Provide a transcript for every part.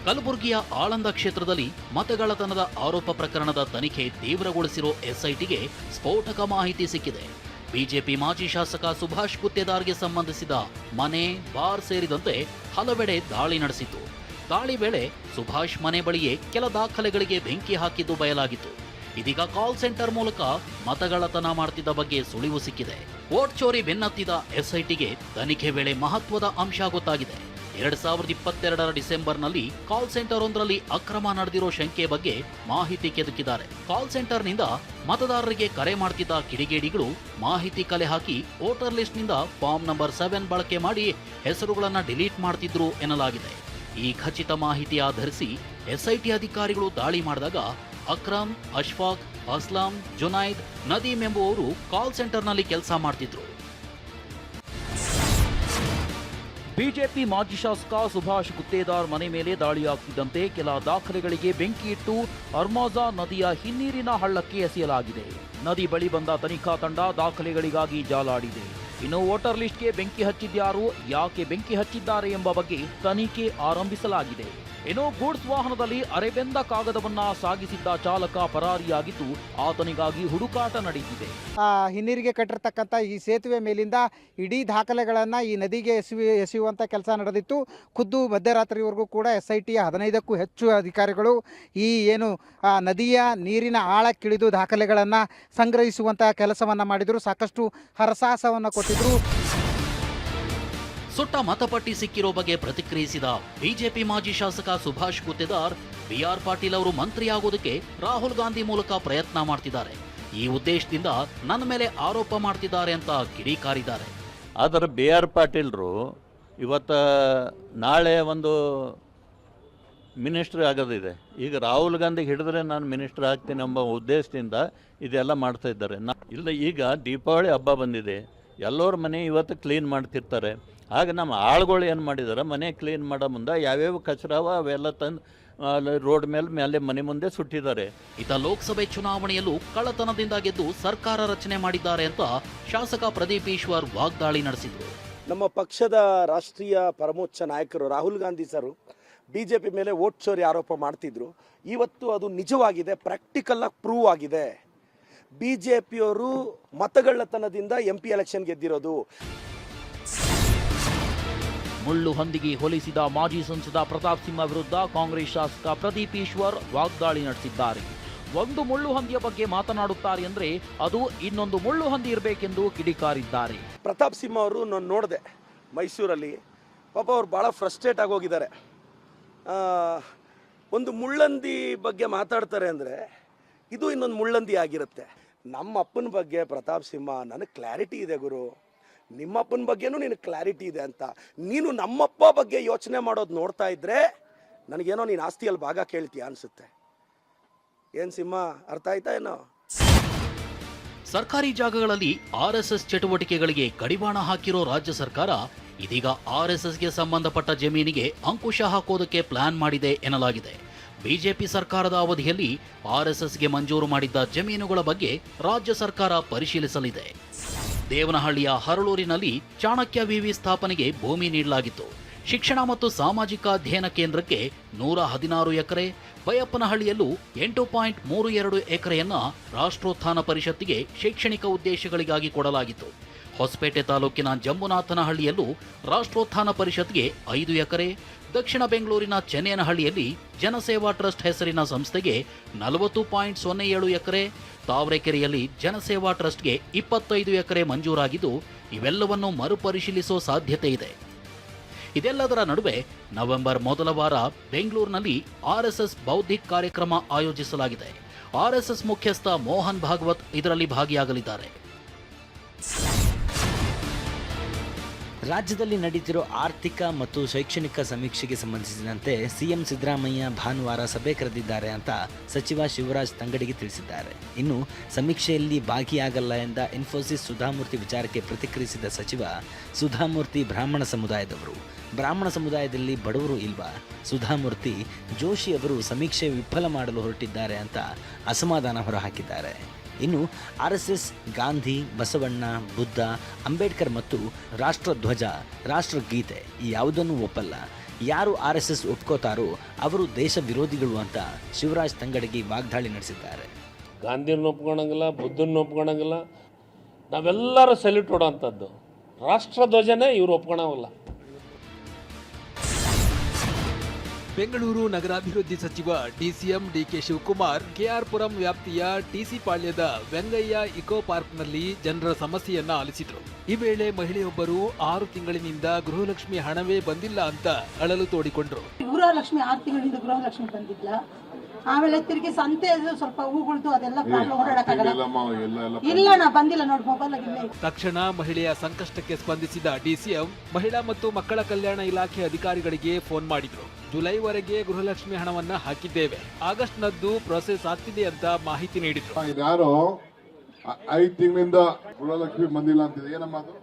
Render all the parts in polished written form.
ಕಲಬುರಗಿಯ ಆಳಂದ ಕ್ಷೇತ್ರದಲ್ಲಿ ಮತಗಳ್ಳತನದ ಆರೋಪ ಪ್ರಕರಣದ ತನಿಖೆ ತೀವ್ರಗೊಳಿಸಿರೋ ಎಸ್ಐಟಿಗೆ ಸ್ಫೋಟಕ ಮಾಹಿತಿ ಸಿಕ್ಕಿದೆ. ಬಿಜೆಪಿ ಮಾಜಿ ಶಾಸಕ ಸುಭಾಷ್ ಗುತ್ತೇದಾರ್ಗೆ ಸಂಬಂಧಿಸಿದ ಮನೆ, ಬಾರ್ ಸೇರಿದಂತೆ ಹಲವೆಡೆ ದಾಳಿ ನಡೆಸಿತು. ದಾಳಿ ವೇಳೆ ಸುಭಾಷ್ ಮನೆ ಬಳಿಯೇ ಕೆಲ ದಾಖಲೆಗಳಿಗೆ ಬೆಂಕಿ ಹಾಕಿದ್ದು ಬಯಲಾಗಿತ್ತು. ಇದೀಗ ಕಾಲ್ ಸೆಂಟರ್ ಮೂಲಕ ಮತಗಳ್ಳತನ ಮಾಡ್ತಿದ್ದ ಬಗ್ಗೆ ಸುಳಿವು ಸಿಕ್ಕಿದೆ. ವೋಟ್ ಚೋರಿ ಬೆನ್ನತ್ತಿದ ಎಸ್ಐಟಿಗೆ ತನಿಖೆ ವೇಳೆ ಮಹತ್ವದ ಅಂಶ ಗೊತ್ತಾಗಿದೆ. 2022ರ ಡಿಸೆಂಬರ್ನಲ್ಲಿ ಕಾಲ್ ಸೆಂಟರ್ ಒಂದರಲ್ಲಿ ಅಕ್ರಮ ನಡೆದಿರೋ ಶಂಕೆ ಬಗ್ಗೆ ಮಾಹಿತಿ ಕೆದಕಿದ್ದಾರೆ. ಕಾಲ್ ಸೆಂಟರ್ನಿಂದ ಮತದಾರರಿಗೆ ಕರೆ ಮಾಡ್ತಿದ್ದ ಕಿಡಿಗೇಡಿಗಳು ಮಾಹಿತಿ ಕಲೆ ಹಾಕಿ ವೋಟರ್ ಲಿಸ್ಟ್ನಿಂದ ಫಾರ್ಮ್ ನಂಬರ್ 7 ಬಳಕೆ ಮಾಡಿ ಹೆಸರುಗಳನ್ನು ಡಿಲೀಟ್ ಮಾಡ್ತಿದ್ರು ಎನ್ನಲಾಗಿದೆ. ಈ ಖಚಿತ ಮಾಹಿತಿ ಆಧರಿಸಿ ಎಸ್ಐಟಿ ಅಧಿಕಾರಿಗಳು ದಾಳಿ ಮಾಡಿದಾಗ ಅಕ್ರಮ್, ಅಶ್ಫಾಕ್, ಅಸ್ಲಾಂ, ಜುನೈದ್, ನದೀಮ್ ಎಂಬುವವರು ಕಾಲ್ ಸೆಂಟರ್ನಲ್ಲಿ ಕೆಲಸ ಮಾಡ್ತಿದ್ರು. ಬಿಜೆಪಿ ಮಾಜಿ ಶಾಸಕ ಸುಭಾಷ್ ಗುತ್ತೇದಾರ್ ಮನೆ ಮೇಲೆ ದಾಳಿಯಾಗ್ತಿದ್ದಂತೆ ಕೆಲ ದಾಖಲೆಗಳಿಗೆ ಬೆಂಕಿ ಇಟ್ಟು ಅರ್ಮಾಜಾ ನದಿಯ ಹಿನ್ನೀರಿನ ಹಳ್ಳಕ್ಕೆ ಎಸೆಯಲಾಗಿದೆ. ನದಿ ಬಳಿ ಬಂದ ತನಿಖಾ ತಂಡ ದಾಖಲೆಗಳಿಗಾಗಿ ಜಾಲಾಡಿದೆ. ಇನ್ನು ವೋಟರ್ ಲಿಸ್ಟ್ಗೆ ಬೆಂಕಿ ಹಚ್ಚಿದ್ಯಾರು, ಯಾಕೆ ಬೆಂಕಿ ಹಚ್ಚಿದ್ದಾರೆ ಎಂಬ ಬಗ್ಗೆ ತನಿಖೆ ಆರಂಭಿಸಲಾಗಿದೆ. ಇನ್ನು ಗೂಡ್ಸ್ ವಾಹನದಲ್ಲಿ ಅರೆಬೆಂದ ಕಾಗದವನ್ನ ಸಾಗಿಸಿದ್ದ ಚಾಲಕ ಪರಾರಿಯಾಗಿದ್ದು ಆತನಿಗಾಗಿ ಹುಡುಕಾಟ ನಡೆದಿದೆ. ಹಿನ್ನೀರಿಗೆ ಕಟ್ಟಿರ್ತಕ್ಕಂಥ ಈ ಸೇತುವೆ ಮೇಲಿಂದ ಇಡೀ ದಾಖಲೆಗಳನ್ನು ಈ ನದಿಗೆ ಎಸೆಯುವಂಥ ಕೆಲಸ ನಡೆದಿತ್ತು. ಖುದ್ದು ಮಧ್ಯರಾತ್ರಿವರೆಗೂ ಕೂಡ SITಯ 15ಕ್ಕೂ ಹೆಚ್ಚು ಅಧಿಕಾರಿಗಳು ಈ ಏನು ನದಿಯ ನೀರಿನ ಆಳಕ್ಕಿಳಿದು ದಾಖಲೆಗಳನ್ನು ಸಂಗ್ರಹಿಸುವಂಥ ಕೆಲಸವನ್ನು ಮಾಡಿದರು. ಸಾಕಷ್ಟು ಹರಸಾಹಸವನ್ನು ಕೊಟ್ಟಿದ್ರು. ಸುಟ್ಟ ಮತಪಟ್ಟಿ ಸಿಕ್ಕಿರೋ ಬಗ್ಗೆ ಪ್ರತಿಕ್ರಿಯಿಸಿದ ಬಿಜೆಪಿ ಮಾಜಿ ಶಾಸಕ ಸುಭಾಷ್ ಗುತ್ತೇದಾರ್, BR ಪಾಟೀಲ್ ಅವರು ಮಂತ್ರಿಯಾಗೋದಕ್ಕೆ ರಾಹುಲ್ ಗಾಂಧಿ ಮೂಲಕ ಪ್ರಯತ್ನ ಮಾಡ್ತಿದ್ದಾರೆ. ಈ ಉದ್ದೇಶದಿಂದ ನನ್ನ ಮೇಲೆ ಆರೋಪ ಮಾಡ್ತಿದ್ದಾರೆ ಅಂತ ಕಿಡಿಕಾರಿದ್ದಾರೆ. ಆದರೆ BR ಪಾಟೀಲ್ರು ಇವತ್ತು ನಾಳೆ ಒಂದು ಮಿನಿಸ್ಟ್ರಿ ಆಗೋದಿದೆ. ಈಗ ರಾಹುಲ್ ಗಾಂಧಿಗೆ ಹಿಡಿದ್ರೆ ನಾನು ಮಿನಿಸ್ಟರ್ ಆಗ್ತೀನಿ ಎಂಬ ಉದ್ದೇಶದಿಂದ ಇದೆಲ್ಲ ಮಾಡ್ತಾ ಇದ್ದಾರೆ. ಇಲ್ಲ, ಈಗ ದೀಪಾವಳಿ ಹಬ್ಬ ಬಂದಿದೆ, ಎಲ್ಲರ ಮನೆ ಇವತ್ತು ಕ್ಲೀನ್ ಮಾಡ್ತಿರ್ತಾರೆ. ಆಗ ನಮ್ಮ ಆಳುಗಳು ಏನು ಮಾಡಿದಾರೆ, ಮನೆ ಕ್ಲೀನ್ ಮಾಡೋ ಮುಂದೆ ಯಾವ್ಯಾವ ಕಚರಾವ ಅವೆಲ್ಲ ತಂದು ರೋಡ್ ಮೇಲೆ ಮನೆ ಮುಂದೆ ಸುಟ್ಟಿದ್ದಾರೆ. ಇತ ಲೋಕಸಭೆ ಚುನಾವಣೆಯಲ್ಲೂ ಕಳ್ಳತನದಿಂದ ಗೆದ್ದು ಸರ್ಕಾರ ರಚನೆ ಮಾಡಿದ್ದಾರೆ ಅಂತ ಶಾಸಕ ಪ್ರದೀಪ್ ಈಶ್ವರ್ ವಾಗ್ದಾಳಿ ನಡೆಸಿದರು. ನಮ್ಮ ಪಕ್ಷದ ರಾಷ್ಟ್ರೀಯ ಪರಮೋಚ್ಚ ನಾಯಕರು ರಾಹುಲ್ ಗಾಂಧಿ ಸರ್ BJP ಮೇಲೆ ವೋಟ್ ಚೋರಿ ಆರೋಪ ಮಾಡ್ತಿದ್ರು. ಇವತ್ತು ಅದು ನಿಜವಾಗಿದೆ, ಪ್ರಾಕ್ಟಿಕಲ್ ಆಗಿ ಪ್ರೂವ್ ಆಗಿದೆ. BJPಯವರು ಮತಗಳ್ಳತನದಿಂದ MP ಎಲೆಕ್ಷನ್ ಗೆದ್ದಿರೋದು. ಮುಳ್ಳು ಹಂದಿಗೆ ಹೋಲಿಸಿದ ಮಾಜಿ ಸಂಸದ ಪ್ರತಾಪ್ ಸಿಂಹ ವಿರುದ್ಧ ಕಾಂಗ್ರೆಸ್ ಶಾಸಕ ಪ್ರದೀಪ್ ಈಶ್ವರ್ ವಾಗ್ದಾಳಿ ನಡೆಸಿದ್ದಾರೆ. ಒಂದು ಮುಳ್ಳು ಹಂದಿಯ ಬಗ್ಗೆ ಮಾತನಾಡುತ್ತಾರೆ ಅಂದ್ರೆ ಅದು ಇನ್ನೊಂದು ಮುಳ್ಳು ಹಂದಿ ಇರಬೇಕೆಂದು ಕಿಡಿಕಾರಿದ್ದಾರೆ. ಪ್ರತಾಪ್ ಸಿಂಹ ಅವರು ನಾನು ನೋಡಿದೆ ಮೈಸೂರಲ್ಲಿ, ಪಾಪ ಅವ್ರು ಭಾಳ ಫ್ರಸ್ಟ್ರೇಟ್ ಆಗೋಗಿದ್ದಾರೆ. ಒಂದು ಮುಳ್ಳಂದಿ ಬಗ್ಗೆ ಮಾತಾಡ್ತಾರೆ ಅಂದರೆ ಇದು ಇನ್ನೊಂದು ಮುಳ್ಳಂದಿ ಆಗಿರುತ್ತೆ. ನಮ್ಮ ಅಪ್ಪನ ಬಗ್ಗೆ ಪ್ರತಾಪ್ ಸಿಂಹ ನನಗೆ ಕ್ಲಾರಿಟಿ ಇದೆ ಗುರು, ನಿಮ್ಮಪ್ಪನ ಬಗ್ಗೆನೂ ನಿನಗೆ ಕ್ಲಾರಿಟಿ ಇದೆ ಅಂತ. ನೀನು ನಮ್ಮಪ್ಪ ಬಗ್ಗೆ ಯೋಚನೆ ಮಾಡೋದು ನೋಡ್ತಾ ಇದ್ರೆ ನನಗೇನೋ ನೀನು ಆಸ್ತಿಯಲ್ಲಿ ಭಾಗ ಕೇಳ್ತೀಯ ಅನಿಸುತ್ತೆ. ಏನು ಸಿಂಹ, ಅರ್ಥ ಆಯ್ತಾ ಏನೋ? ಸರ್ಕಾರಿ ಜಾಗಗಳಲ್ಲಿ RSS ಚಟುವಟಿಕೆಗಳಿಗೆ ಕಡಿವಾಣ ಹಾಕಿರೋ ರಾಜ್ಯ ಸರ್ಕಾರ ಇದೀಗ RSSಗೆ ಸಂಬಂಧಪಟ್ಟ ಜಮೀನಿಗೆ ಅಂಕುಶ ಹಾಕೋದಕ್ಕೆ ಪ್ಲಾನ್ ಮಾಡಿದೆ ಎನ್ನಲಾಗಿದೆ. ಬಿಜೆಪಿ ಸರ್ಕಾರದ ಅವಧಿಯಲ್ಲಿ RSSಗೆ ಮಂಜೂರು ಮಾಡಿದ್ದ ಜಮೀನುಗಳ ಬಗ್ಗೆ ರಾಜ್ಯ ಸರ್ಕಾರ ಪರಿಶೀಲಿಸಲಿದೆ. ದೇವನಹಳ್ಳಿಯ ಹರಳೂರಿನಲ್ಲಿ ಚಾಣಕ್ಯ ವಿವಿ ಸ್ಥಾಪನೆಗೆ ಭೂಮಿ ನೀಡಲಾಗಿತ್ತು. ಶಿಕ್ಷಣ ಮತ್ತು ಸಾಮಾಜಿಕ ಅಧ್ಯಯನ ಕೇಂದ್ರಕ್ಕೆ 116 ಎಕರೆ, ಬೈಯಪ್ಪನಹಳ್ಳಿಯಲ್ಲೂ 8.32 ಎಕರೆಯನ್ನ ರಾಷ್ಟ್ರೋತ್ಥಾನ ಪರಿಷತ್ತಿಗೆ ಶೈಕ್ಷಣಿಕ ಉದ್ದೇಶಗಳಿಗಾಗಿ ಕೊಡಲಾಗಿತ್ತು. ಹೊಸಪೇಟೆ ತಾಲೂಕಿನ ಜಂಬುನಾಥನಹಳ್ಳಿಯಲ್ಲೂ ರಾಷ್ಟ್ರೋತ್ಥಾನ ಪರಿಷತ್ಗೆ 5 ಎಕರೆ, ದಕ್ಷಿಣ ಬೆಂಗಳೂರಿನ ಚೆನ್ನೇನಹಳ್ಳಿಯಲ್ಲಿ ಜನಸೇವಾ ಟ್ರಸ್ಟ್ ಹೆಸರಿನ ಸಂಸ್ಥೆಗೆ 40.07 ಎಕರೆ, ತಾವರೆಕೆರೆಯಲ್ಲಿ ಜನಸೇವಾ ಟ್ರಸ್ಟ್ಗೆ 25 ಎಕರೆ ಮಂಜೂರಾಗಿದ್ದು ಇವೆಲ್ಲವನ್ನು ಮರುಪರಿಶೀಲಿಸೋ ಸಾಧ್ಯತೆ ಇದೆ. ಇದೆಲ್ಲದರ ನಡುವೆ ನವೆಂಬರ್ ಮೊದಲ ವಾರ ಬೆಂಗಳೂರಿನಲ್ಲಿ RSS ಬೌದ್ಧಿಕ್ ಕಾರ್ಯಕ್ರಮ ಆಯೋಜಿಸಲಾಗಿದೆ. RSS ಮುಖ್ಯಸ್ಥ ಮೋಹನ್ ಭಾಗವತ್ ಇದರಲ್ಲಿ ಭಾಗಿಯಾಗಲಿದ್ದಾರೆ. ರಾಜ್ಯದಲ್ಲಿ ನಡೆಯುತ್ತಿರೋ ಆರ್ಥಿಕ ಮತ್ತು ಶೈಕ್ಷಣಿಕ ಸಮೀಕ್ಷೆಗೆ ಸಂಬಂಧಿಸಿದಂತೆ ಸಿಎಂ ಸಿದ್ದರಾಮಯ್ಯ ಭಾನುವಾರ ಸಭೆ ಕರೆದಿದ್ದಾರೆ ಅಂತ ಸಚಿವ ಶಿವರಾಜ್ ತಂಗಡಿಗೆ ತಿಳಿಸಿದ್ದಾರೆ. ಇನ್ನು ಸಮೀಕ್ಷೆಯಲ್ಲಿ ಭಾಗಿಯಾಗಲ್ಲ ಎಂದ ಇನ್ಫೋಸಿಸ್ ಸುಧಾಮೂರ್ತಿ ವಿಚಾರಕ್ಕೆ ಪ್ರತಿಕ್ರಿಯಿಸಿದ ಸಚಿವ, ಸುಧಾಮೂರ್ತಿ ಬ್ರಾಹ್ಮಣ ಸಮುದಾಯದವರು, ಬ್ರಾಹ್ಮಣ ಸಮುದಾಯದಲ್ಲಿ ಬಡವರು ಇಲ್ವಾ? ಸುಧಾಮೂರ್ತಿ ಜೋಶಿ ಅವರು ಸಮೀಕ್ಷೆ ವಿಫಲ ಮಾಡಲು ಹೊರಟಿದ್ದಾರೆ ಅಂತ ಅಸಮಾಧಾನ ಹೊರಹಾಕಿದ್ದಾರೆ. ಇನ್ನು RSS ಗಾಂಧಿ, ಬಸವಣ್ಣ, ಬುದ್ಧ, ಅಂಬೇಡ್ಕರ್ ಮತ್ತು ರಾಷ್ಟ್ರಧ್ವಜ, ರಾಷ್ಟ್ರಗೀತೆ ಈ ಯಾವುದನ್ನು ಒಪ್ಪಲ್ಲ. ಯಾರು RSS ಒಪ್ಕೋತಾರೋ ಅವರು ದೇಶ ವಿರೋಧಿಗಳು ಅಂತ ಶಿವರಾಜ್ ತಂಗಡಗಿ ವಾಗ್ದಾಳಿ ನಡೆಸಿದ್ದಾರೆ. ಗಾಂಧಿನ ಒಪ್ಕೊಳಂಗಿಲ್ಲ, ಬುದ್ಧನ ಒಪ್ಕೊಳಂಗಿಲ್ಲ, ನಾವೆಲ್ಲರೂ ಸೆಲ್ಯೂಟ್ ಹೊಡೋಂಥದ್ದು. ರಾಷ್ಟ್ರಧ್ವಜನೇ ಇವರು ಒಪ್ಕೊಳಂಗಿಲ್ಲ. ಬೆಂಗಳೂರು ನಗರಾಭಿವೃದ್ಧಿ ಸಚಿವ DCM DK Shivakumar KR Puram ವ್ಯಾಪ್ತಿಯ TC ಪಾಳ್ಯದ ವೆಂಗಯ್ಯ ಇಕೋ ಪಾರ್ಕ್ನಲ್ಲಿ ಜನರ ಸಮಸ್ಯೆಯನ್ನ ಆಲಿಸಿದ್ರು. ಈ ವೇಳೆ ಮಹಿಳೆಯೊಬ್ಬರು 6 ತಿಂಗಳಿನಿಂದ ಗೃಹಲಕ್ಷ್ಮಿ ಹಣವೇ ಬಂದಿಲ್ಲ ಅಂತ ಅಳಲು ತೋಡಿಕೊಂಡ್ರು. ಗೃಹಲಕ್ಷ್ಮಿ 6 ತಿಂಗಳಿಂದ ಗೃಹಲಕ್ಷ್ಮಿ ಬಂದಿಲ್ಲ. ಆಮೇಲೆ ತಿರುಗಿ ಸಂತೆ ಸ್ವಲ್ಪ ಹೂಗಳ್ದು ಅದೆಲ್ಲ ಓಡಾಡಕ್ಕಾಗಲ್ಲ. ಇಲ್ಲ ನಾ ಬಂದಿಲ್ಲ ನೋಡಿ, ಮೊಬೈಲ್ ಆಗಿಲ್ಲ. ತಕ್ಷಣ ಮಹಿಳೆಯ ಸಂಕಷ್ಟಕ್ಕೆ ಸ್ಪಂದಿಸಿದ DCM ಮಹಿಳಾ ಮತ್ತು ಮಕ್ಕಳ ಕಲ್ಯಾಣ ಇಲಾಖೆ ಅಧಿಕಾರಿಗಳಿಗೆ ಫೋನ್ ಮಾಡಿದ್ರು. ಜುಲೈವರೆಗೆ ಗೃಹಲಕ್ಷ್ಮಿ ಹಣವನ್ನ ಹಾಕಿದ್ದೇವೆ, ಆಗಸ್ಟ್ನದ್ದು ಪ್ರೋಸೆಸ್ ಆಗ್ತಿದೆ ಅಂತ ಮಾಹಿತಿ ನೀಡಿದ್ರು. ಯಾರೋ 5 ತಿಂಗಳಿಂದ ಗೃಹಲಕ್ಷ್ಮಿ ಬಂದಿಲ್ಲ ಅಂತಿದೆ, ಏನಮ್ಮ ಅದು?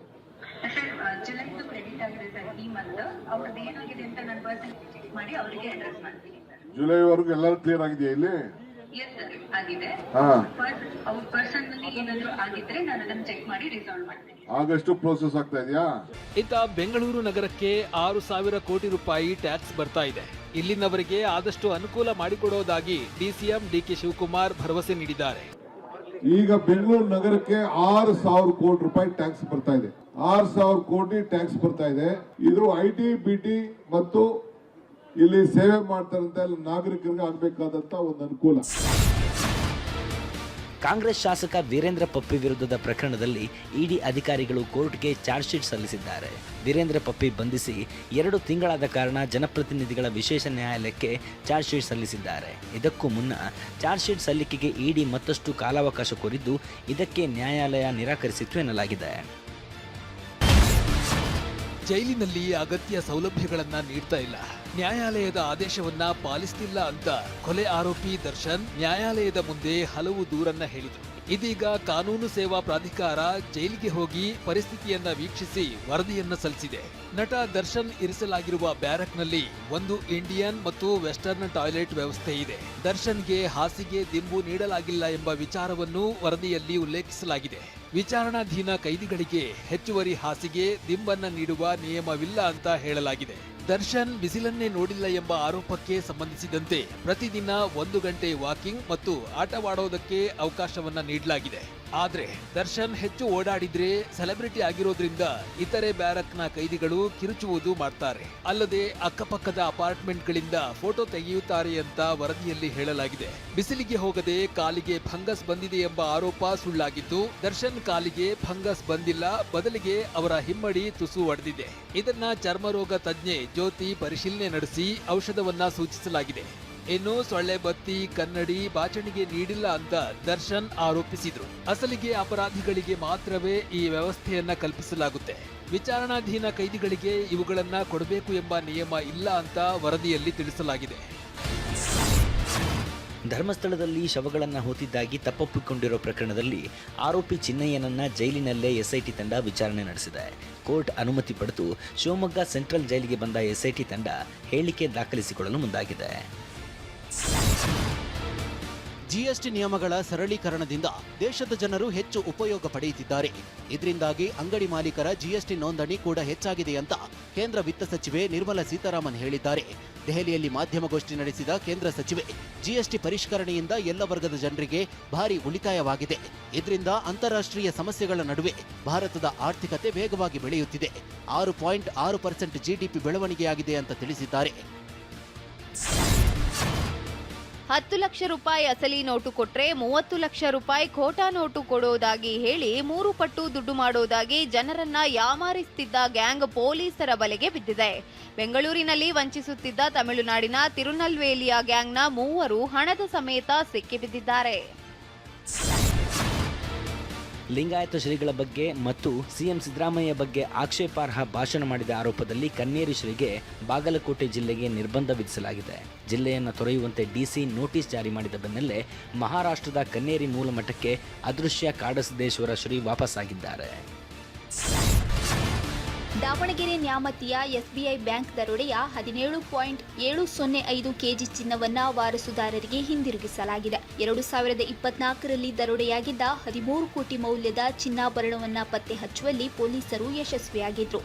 ಜುಲೈದು ಕ್ರೆಡಿಟ್ ಆಗಿದೆ ಸರ್, ಈ ಮಂತ್ ಅವ್ರದ್ದು ಏನಾಗಿದೆ ಅಂತ ನಾನು ಪರ್ಸನಲ್ ಚೆಕ್ ಮಾಡಿ ಅವರಿಗೆ ಅಡ್ರೆಸ್ ಮಾಡ್ತೀನಿ. ಜುಲೈವರೆಗೂ ಎಲ್ಲರೂ ಕ್ಲಿಯರ್ ಆಗಿದೆಯಾ ಇಲ್ಲಿ? ಎಸ್ ಸರ್ ಆಗಿದೆ. ಅವ್ರ ಪರ್ಸನಲಿ ಏನಾದ್ರು ಆಗಿದ್ರೆ ನಾನು ಅದನ್ನ ಚೆಕ್ ಮಾಡಿ ರಿಸಾಲ್ವ್ ಮಾಡ್ತೀನಿ. ಆಗಸ್ಟ್ ಪ್ರೋಸೆಸ್ ಆಗ್ತಾ ಇದೆಯಾ? ಇತ್ತ ಬೆಂಗಳೂರು ನಗರಕ್ಕೆ 6,000 ಕೋಟಿ ರೂಪಾಯಿ ಟ್ಯಾಕ್ಸ್ ಬರ್ತಾ ಇದೆ. ಇಲ್ಲಿನವರಿಗೆ ಆದಷ್ಟು ಅನುಕೂಲ ಮಾಡಿಕೊಡೋದಾಗಿ DCM DK ಶಿವಕುಮಾರ್ ಭರವಸೆ ನೀಡಿದ್ದಾರೆ. ಈಗ ಬೆಂಗಳೂರು ನಗರಕ್ಕೆ 6,000 ಕೋಟಿ ರೂಪಾಯಿ ಟ್ಯಾಕ್ಸ್ ಬರ್ತಾ ಇದೆ. 6,000 ಕೋಟಿ ಟ್ಯಾಕ್ಸ್ ಬರ್ತಾ ಇದೆ. ಇದು IT BT ಮತ್ತು ಇಲ್ಲಿ ಸೇವೆ ಮಾಡ್ತಾರಂತ ನಾಗರಿಕರಿಗೆ ಆಗಬೇಕಾದಂತ ಒಂದು ಅನುಕೂಲ. ಕಾಂಗ್ರೆಸ್ ಶಾಸಕ ವೀರೇಂದ್ರ ಪಪ್ಪಿ ವಿರುದ್ಧದ ಪ್ರಕರಣದಲ್ಲಿ ಇಡಿ ಅಧಿಕಾರಿಗಳು ಕೋರ್ಟ್ಗೆ ಚಾರ್ಜ್ ಶೀಟ್ ಸಲ್ಲಿಸಿದ್ದಾರೆ. ವೀರೇಂದ್ರ ಪಪ್ಪಿ ಬಂಧಿಸಿ 2 ತಿಂಗಳಾದ ಕಾರಣ ಜನಪ್ರತಿನಿಧಿಗಳ ವಿಶೇಷ ನ್ಯಾಯಾಲಯಕ್ಕೆ ಚಾರ್ಜ್ ಶೀಟ್ ಸಲ್ಲಿಸಿದ್ದಾರೆ. ಇದಕ್ಕೂ ಮುನ್ನ ಚಾರ್ಜ್ ಶೀಟ್ ಸಲ್ಲಿಕೆಗೆ ಇಡಿ ಮತ್ತಷ್ಟು ಕಾಲಾವಕಾಶ ಕೋರಿದ್ದು, ಇದಕ್ಕೆ ನ್ಯಾಯಾಲಯ ನಿರಾಕರಿಸಿತ್ತು ಎನ್ನಲಾಗಿದೆ. ಜೈಲಿನಲ್ಲಿ ಅಗತ್ಯ ಸೌಲಭ್ಯಗಳನ್ನ ನೀಡ್ತಾ ಇಲ್ಲ, ನ್ಯಾಯಾಲಯದ ಆದೇಶವನ್ನ ಪಾಲಿಸ್ತಿಲ್ಲ ಅಂತ ಕೊಲೆ ಆರೋಪಿ ದರ್ಶನ್ ನ್ಯಾಯಾಲಯದ ಮುಂದೆ ಹಲವು ದೂರನ್ನ ಹೇಳಿದರು. ಇದೀಗ ಕಾನೂನು ಸೇವಾ ಪ್ರಾಧಿಕಾರ ಜೈಲಿಗೆ ಹೋಗಿ ಪರಿಸ್ಥಿತಿಯನ್ನ ವೀಕ್ಷಿಸಿ ವರದಿಯನ್ನ ಸಲ್ಲಿಸಿದೆ. ನಟ ದರ್ಶನ್ ಇರಿಸಲಾಗಿರುವ ಬ್ಯಾರಕ್ನಲ್ಲಿ ಒಂದು ಇಂಡಿಯನ್ ಮತ್ತು ವೆಸ್ಟರ್ನ್ ಟಾಯ್ಲೆಟ್ ವ್ಯವಸ್ಥೆ ಇದೆ. ದರ್ಶನ್ಗೆ ಹಾಸಿಗೆ ದಿಂಬು ನೀಡಲಾಗಿಲ್ಲ ಎಂಬ ವಿಚಾರವನ್ನು ವರದಿಯಲ್ಲಿ ಉಲ್ಲೇಖಿಸಲಾಗಿದೆ. ವಿಚಾರಣಾಧೀನ ಕೈದಿಗಳಿಗೆ ಹೆಚ್ಚುವರಿ ಹಾಸಿಗೆ ದಿಂಬನ್ನ ನೀಡುವ ನಿಯಮವಿಲ್ಲ ಅಂತ ಹೇಳಲಾಗಿದೆ. ದರ್ಶನ್ ಬಿಸಿಲನ್ನೇ ನೋಡಿಲ್ಲ ಎಂಬ ಆರೋಪಕ್ಕೆ ಸಂಬಂಧಿಸಿದಂತೆ ಪ್ರತಿದಿನ 1 ಗಂಟೆ ವಾಕಿಂಗ್ ಮತ್ತು ಆಟವಾಡೋದಕ್ಕೆ ಅವಕಾಶವನ್ನ ನೀಡಲಾಗಿದೆ. ಆದ್ರೆ ದರ್ಶನ್ ಹೆಚ್ಚು ಓಡಾಡಿದ್ರೆ ಸೆಲೆಬ್ರಿಟಿ ಆಗಿರೋದ್ರಿಂದ ಇತರೆ ಬ್ಯಾರಕ್ನ ಕೈದಿಗಳು ಕಿರುಚುವುದು ಮಾಡ್ತಾರೆ. ಅಲ್ಲದೆ ಅಕ್ಕಪಕ್ಕದ ಅಪಾರ್ಟ್ಮೆಂಟ್ಗಳಿಂದ ಫೋಟೋ ತೆಗೆಯುತ್ತಾರೆ ಅಂತ ವರದಿಯಲ್ಲಿ ಹೇಳಲಾಗಿದೆ. ಬಿಸಿಲಿಗೆ ಹೋಗದೆ ಕಾಲಿಗೆ ಫಂಗಸ್ ಬಂದಿದೆ ಎಂಬ ಆರೋಪ ಸುಳ್ಳಾಗಿದ್ದು, ದರ್ಶನ್ ಕಾಲಿಗೆ ಫಂಗಸ್ ಬಂದಿಲ್ಲ, ಬದಲಿಗೆ ಅವರ ಹಿಮ್ಮಡಿ ತುಸು ಒಡೆದಿದೆ. ಇದನ್ನ ಚರ್ಮರೋಗ ತಜ್ಞೆ ಜ್ಯೋತಿ ಪರಿಶೀಲನೆ ನಡೆಸಿ ಔಷಧವನ್ನ ಸೂಚಿಸಲಾಗಿದೆ. ಇನ್ನು ಸೊಳ್ಳೆ ಬತ್ತಿ, ಕನ್ನಡಿ, ಬಾಚಣಿಗೆ ನೀಡಿಲ್ಲ ಅಂತ ದರ್ಶನ್ ಆರೋಪಿಸಿದ್ರು. ಅಸಲಿಗೆ ಅಪರಾಧಿಗಳಿಗೆ ಮಾತ್ರವೇ ಈ ವ್ಯವಸ್ಥೆಯನ್ನ ಕಲ್ಪಿಸಲಾಗುತ್ತೆ. ವಿಚಾರಣಾಧೀನ ಕೈದಿಗಳಿಗೆ ಇವುಗಳನ್ನ ಕೊಡಬೇಕು ಎಂಬ ನಿಯಮ ಇಲ್ಲ ಅಂತ ವರದಿಯಲ್ಲಿ ತಿಳಿಸಲಾಗಿದೆ. ಧರ್ಮಸ್ಥಳದಲ್ಲಿ ಶವಗಳನ್ನು ಹೂತಿದ್ದಾಗಿ ತಪ್ಪೊಪ್ಪಿಕೊಂಡಿರೋ ಪ್ರಕರಣದಲ್ಲಿ ಆರೋಪಿ ಚಿನ್ನಯ್ಯನನ್ನ ಜೈಲಿನಲ್ಲೇ SIT ತಂಡ ವಿಚಾರಣೆ ನಡೆಸಿದೆ. ಕೋರ್ಟ್ ಅನುಮತಿ ಪಡೆದು ಶಿವಮೊಗ್ಗ ಸೆಂಟ್ರಲ್ ಜೈಲಿಗೆ ಬಂದ SIT ತಂಡ ಹೇಳಿಕೆ ದಾಖಲಿಸಿಕೊಳ್ಳಲು ಮುಂದಾಗಿದೆ. GST ನಿಯಮಗಳ ಸರಳೀಕರಣದಿಂದ ದೇಶದ ಜನರು ಹೆಚ್ಚು ಉಪಯೋಗ ಪಡೆಯುತ್ತಿದ್ದಾರೆ. ಇದರಿಂದಾಗಿ ಅಂಗಡಿ ಮಾಲೀಕರ GST ನೋಂದಣಿ ಕೂಡ ಹೆಚ್ಚಾಗಿದೆ ಅಂತ ಕೇಂದ್ರ ವಿತ್ತ ಸಚಿವೆ ನಿರ್ಮಲಾ ಸೀತಾರಾಮನ್ ಹೇಳಿದ್ದಾರೆ. ದೆಹಲಿಯಲ್ಲಿ ಮಾಧ್ಯಮಗೋಷ್ಠಿ ನಡೆಸಿದ ಕೇಂದ್ರ ಸಚಿವೆ, GST ಪರಿಷ್ಕರಣೆಯಿಂದ ಎಲ್ಲ ವರ್ಗದ ಜನರಿಗೆ ಭಾರಿ ಉಳಿತಾಯವಾಗಿದೆ. ಇದರಿಂದ ಅಂತಾರಾಷ್ಟ್ರೀಯ ಸಮಸ್ಯೆಗಳ ನಡುವೆ ಭಾರತದ ಆರ್ಥಿಕತೆ ವೇಗವಾಗಿ ಬೆಳೆಯುತ್ತಿದೆ. 6.6% GDP ಬೆಳವಣಿಗೆಯಾಗಿದೆ ಅಂತ ತಿಳಿಸಿದ್ದಾರೆ. 10 ಲಕ್ಷ ರೂಪಾಯಿ ಅಸಲಿ ನೋಟು ಕೊಟ್ರೆ 30 ಲಕ್ಷ ರೂಪಾಯಿ ಖೋಟಾ ನೋಟು ಕೊಡೋದಾಗಿ ಹೇಳಿ 3 ಪಟ್ಟು ದುಡ್ಡು ಮಾಡೋದಾಗಿ ಜನರನ್ನ ಯಾಮಾರಿಸುತ್ತಿದ್ದ ಗ್ಯಾಂಗ್ ಪೊಲೀಸರ ಬಲೆಗೆ ಬಿದ್ದಿದೆ. ಬೆಂಗಳೂರಿನಲ್ಲಿ ವಂಚಿಸುತ್ತಿದ್ದ ತಮಿಳುನಾಡಿನ ತಿರುನಲ್ವೇಲಿಯ ಗ್ಯಾಂಗ್ನ 3 ಹಣದ ಸಮೇತ ಸಿಕ್ಕಿಬಿದ್ದಿದ್ದಾರೆ. ಲಿಂಗಾಯತ ಶ್ರೀಗಳ ಬಗ್ಗೆ ಮತ್ತು CM ಸಿದ್ದರಾಮಯ್ಯ ಬಗ್ಗೆ ಆಕ್ಷೇಪಾರ್ಹ ಭಾಷಣ ಮಾಡಿದ ಆರೋಪದಲ್ಲಿ ಕನ್ನೇರಿ ಶ್ರೀಗೆ ಬಾಗಲಕೋಟೆ ಜಿಲ್ಲೆಗೆ ನಿರ್ಬಂಧ ವಿಧಿಸಲಾಗಿದೆ. ಜಿಲ್ಲೆಯನ್ನು ತೊರೆಯುವಂತೆ DC ನೋಟಿಸ್ ಜಾರಿ ಮಾಡಿದ ಬೆನ್ನಲ್ಲೇ ಮಹಾರಾಷ್ಟ್ರದ ಕನ್ನೇರಿ ಮೂಲಮಠಕ್ಕೆ ಅದೃಶ್ಯ ಕಾಡಸಿದ್ದೇಶ್ವರ ಶ್ರೀ ವಾಪಸ್ಸಾಗಿದ್ದಾರೆ. ದಾವಣಗೆರೆ ನ್ಯಾಮತಿಯ SBI ಬ್ಯಾಂಕ್ ದರೋಡೆಯ 17.705 ಕೆಜಿ ಚಿನ್ನವನ್ನು ವಾರಸುದಾರರಿಗೆ ಹಿಂದಿರುಗಿಸಲಾಗಿದೆ. 2024ರಲ್ಲಿ ದರೋಡೆಯಾಗಿದ್ದ 13 ಕೋಟಿ ಮೌಲ್ಯದ ಚಿನ್ನಾಭರಣವನ್ನು ಪತ್ತೆ ಹಚ್ಚುವಲ್ಲಿ ಪೊಲೀಸರು ಯಶಸ್ವಿಯಾಗಿದ್ದರು.